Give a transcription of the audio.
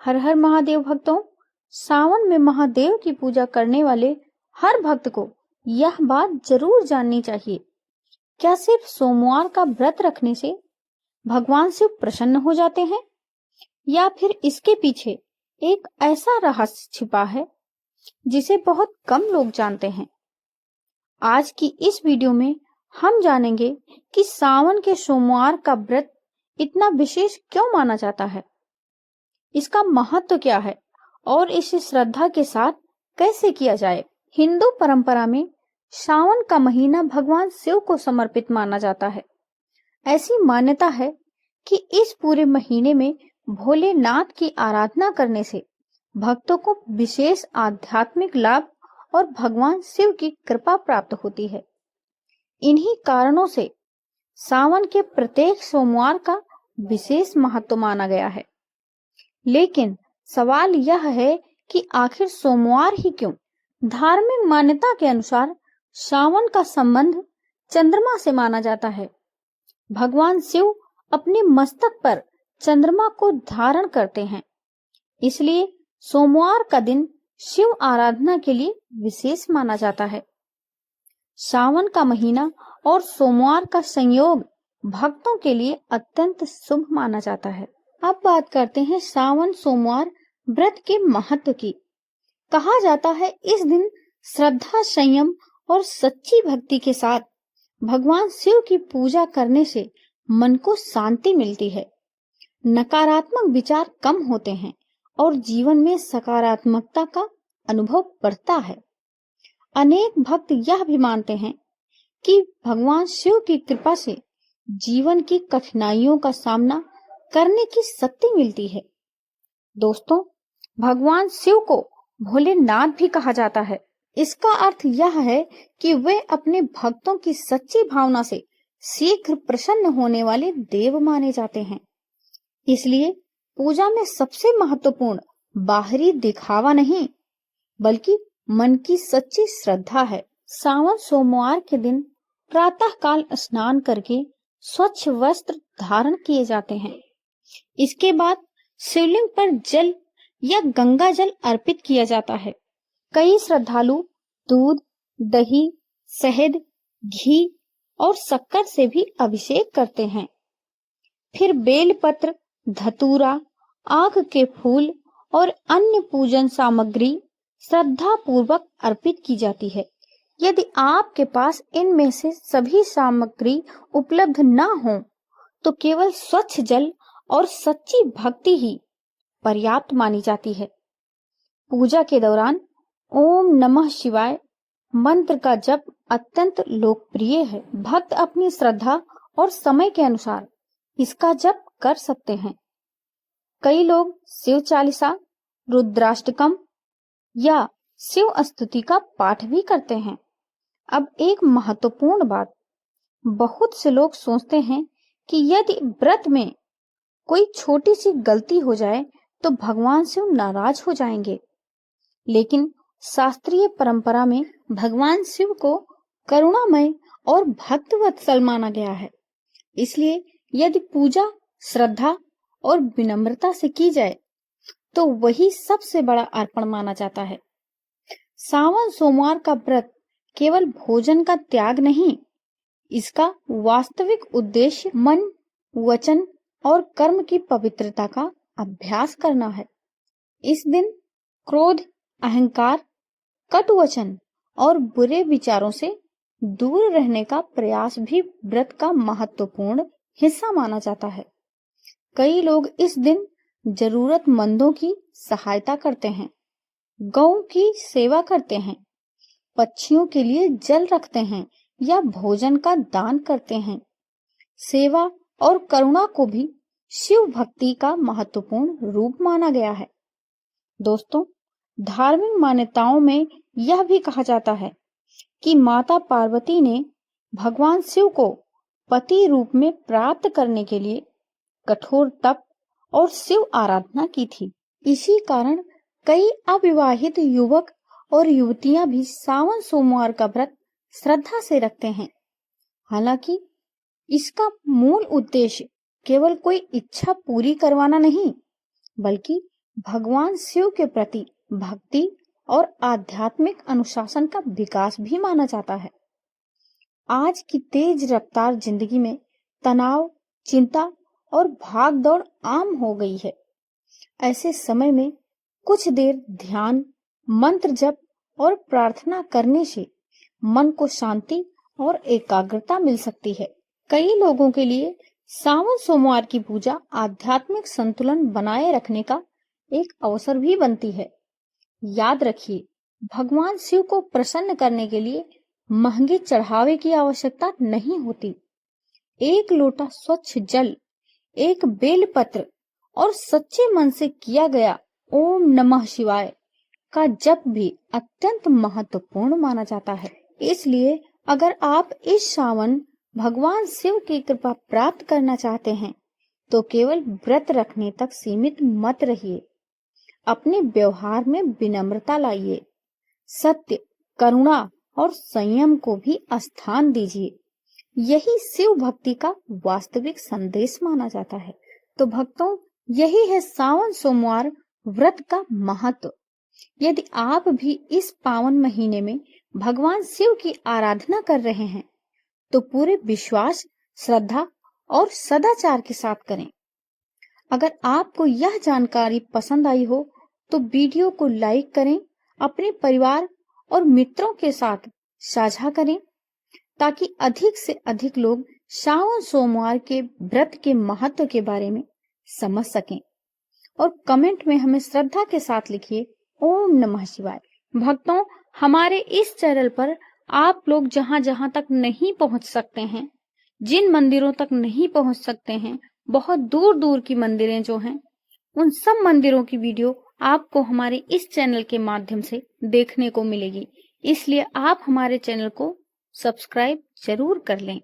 हर हर महादेव भक्तों, सावन में महादेव की पूजा करने वाले हर भक्त को यह बात जरूर जाननी चाहिए। क्या सिर्फ सोमवार का व्रत रखने से भगवान शिव प्रसन्न हो जाते हैं, या फिर इसके पीछे एक ऐसा रहस्य छिपा है जिसे बहुत कम लोग जानते हैं? आज की इस वीडियो में हम जानेंगे कि सावन के सोमवार का व्रत इतना विशेष क्यों माना जाता है, इसका महत्व क्या है और इसे श्रद्धा के साथ कैसे किया जाए। हिंदू परंपरा में सावन का महीना भगवान शिव को समर्पित माना जाता है। ऐसी मान्यता है कि इस पूरे महीने में भोलेनाथ की आराधना करने से भक्तों को विशेष आध्यात्मिक लाभ और भगवान शिव की कृपा प्राप्त होती है। इन्हीं कारणों से सावन के प्रत्येक सोमवार का विशेष महत्व माना गया है। लेकिन सवाल यह है कि आखिर सोमवार ही क्यों? धार्मिक मान्यता के अनुसार सावन का संबंध चंद्रमा से माना जाता है। भगवान शिव अपने मस्तक पर चंद्रमा को धारण करते हैं, इसलिए सोमवार का दिन शिव आराधना के लिए विशेष माना जाता है। सावन का महीना और सोमवार का संयोग भक्तों के लिए अत्यंत शुभ माना जाता है। अब बात करते हैं सावन सोमवार व्रत के महत्व की। कहा जाता है इस दिन श्रद्धा, संयम और सच्ची भक्ति के साथ भगवान शिव की पूजा करने से मन को शांति मिलती है, नकारात्मक विचार कम होते हैं और जीवन में सकारात्मकता का अनुभव बढ़ता है। अनेक भक्त यह भी मानते हैं कि भगवान शिव की कृपा से जीवन की कठिनाइयों का सामना करने की शक्ति मिलती है। दोस्तों, भगवान शिव को भोलेनाथ भी कहा जाता है। इसका अर्थ यह है कि वे अपने भक्तों की सच्ची भावना से शीघ्र प्रसन्न होने वाले देव माने जाते हैं। इसलिए पूजा में सबसे महत्वपूर्ण बाहरी दिखावा नहीं, बल्कि मन की सच्ची श्रद्धा है। सावन सोमवार के दिन प्रातः काल स्नान करके स्वच्छ वस्त्र धारण किए जाते हैं। इसके बाद शिवलिंग पर जल या गंगा जल अर्पित किया जाता है। कई श्रद्धालु दूध, दही, शहद, घी और शक्कर से भी अभिषेक करते हैं। फिर बेलपत्र, धतूरा, आक के फूल और अन्य पूजन सामग्री श्रद्धा पूर्वक अर्पित की जाती है। यदि आपके पास इनमें से सभी सामग्री उपलब्ध न हो तो केवल स्वच्छ जल और सच्ची भक्ति ही पर्याप्त मानी जाती है। पूजा के दौरान ओम नमः शिवाय मंत्र का जप अत्यंत लोकप्रिय है। भक्त अपनी श्रद्धा और समय के अनुसार इसका जप कर सकते हैं। कई लोग शिव चालीसा, रुद्राष्टकम या शिव स्तुति का पाठ भी करते हैं। अब एक महत्वपूर्ण बात, बहुत से लोग सोचते हैं कि यदि व्रत में कोई छोटी सी गलती हो जाए तो भगवान शिव नाराज हो जाएंगे। लेकिन शास्त्रीय परंपरा में भगवान शिव को करुणामय और भक्तवत्सल माना गया है। इसलिए यदि पूजा श्रद्धा और विनम्रता से की जाए तो वही सबसे बड़ा अर्पण माना जाता है। सावन सोमवार का व्रत केवल भोजन का त्याग नहीं, इसका वास्तविक उद्देश्य मन, वचन और कर्म की पवित्रता का अभ्यास करना है। इस दिन क्रोध, अहंकार, कटु वचन और बुरे विचारों से दूर रहने का प्रयास भी व्रत का महत्वपूर्ण हिस्सा माना जाता है। कई लोग इस दिन जरूरतमंदों की सहायता करते हैं, गौ की सेवा करते हैं, पक्षियों के लिए जल रखते हैं या भोजन का दान करते हैं। सेवा और करुणा को भी शिव भक्ति का महत्वपूर्ण रूप माना गया है। दोस्तों, धार्मिक मान्यताओं में यह भी कहा जाता है कि माता पार्वती ने भगवान शिव को पति रूप में प्राप्त करने के लिए कठोर तप और शिव आराधना की थी। इसी कारण कई अविवाहित युवक और युवतियां भी सावन सोमवार का व्रत श्रद्धा से रखते हैं। हालांकि इसका मूल उद्देश्य केवल कोई इच्छा पूरी करवाना नहीं, बल्कि भगवान शिव के प्रति भक्ति और आध्यात्मिक अनुशासन का विकास भी माना जाता है। आज की तेज रफ्तार जिंदगी में तनाव, चिंता और भाग दौड़ आम हो गई है। ऐसे समय में कुछ देर ध्यान, मंत्र जप और प्रार्थना करने से मन को शांति और एकाग्रता मिल सकती है। कई लोगों के लिए सावन सोमवार की पूजा आध्यात्मिक संतुलन बनाए रखने का एक अवसर भी बनती है। याद रखिए, भगवान शिव को प्रसन्न करने के लिए महंगे चढ़ावे की आवश्यकता नहीं होती। एक लोटा स्वच्छ जल, एक बेलपत्र और सच्चे मन से किया गया ओम नमः शिवाय का जप भी अत्यंत महत्वपूर्ण माना जाता है। इसलिए अगर आप इस सावन भगवान शिव की कृपा प्राप्त करना चाहते हैं तो केवल व्रत रखने तक सीमित मत रहिए। अपने व्यवहार में विनम्रता लाइए, सत्य, करुणा और संयम को भी स्थान दीजिए। यही शिव भक्ति का वास्तविक संदेश माना जाता है। तो भक्तों, यही है सावन सोमवार व्रत का महत्व। यदि आप भी इस पावन महीने में भगवान शिव की आराधना कर रहे हैं तो पूरे विश्वास, श्रद्धा और सदाचार के साथ करें। अगर आपको यह जानकारी पसंद आई हो तो वीडियो को लाइक करें, अपने परिवार और मित्रों के साथ साझा करें ताकि अधिक से अधिक लोग सावन सोमवार के व्रत के महत्व के बारे में समझ सकें। और कमेंट में हमें श्रद्धा के साथ लिखिए ओम नमः शिवाय। भक्तों, हमारे इस चैनल पर आप लोग जहां जहां तक नहीं पहुंच सकते हैं, जिन मंदिरों तक नहीं पहुंच सकते हैं, बहुत दूर दूर की मंदिरें जो हैं, उन सब मंदिरों की वीडियो आपको हमारे इस चैनल के माध्यम से देखने को मिलेगी। इसलिए आप हमारे चैनल को सब्सक्राइब जरूर कर लें।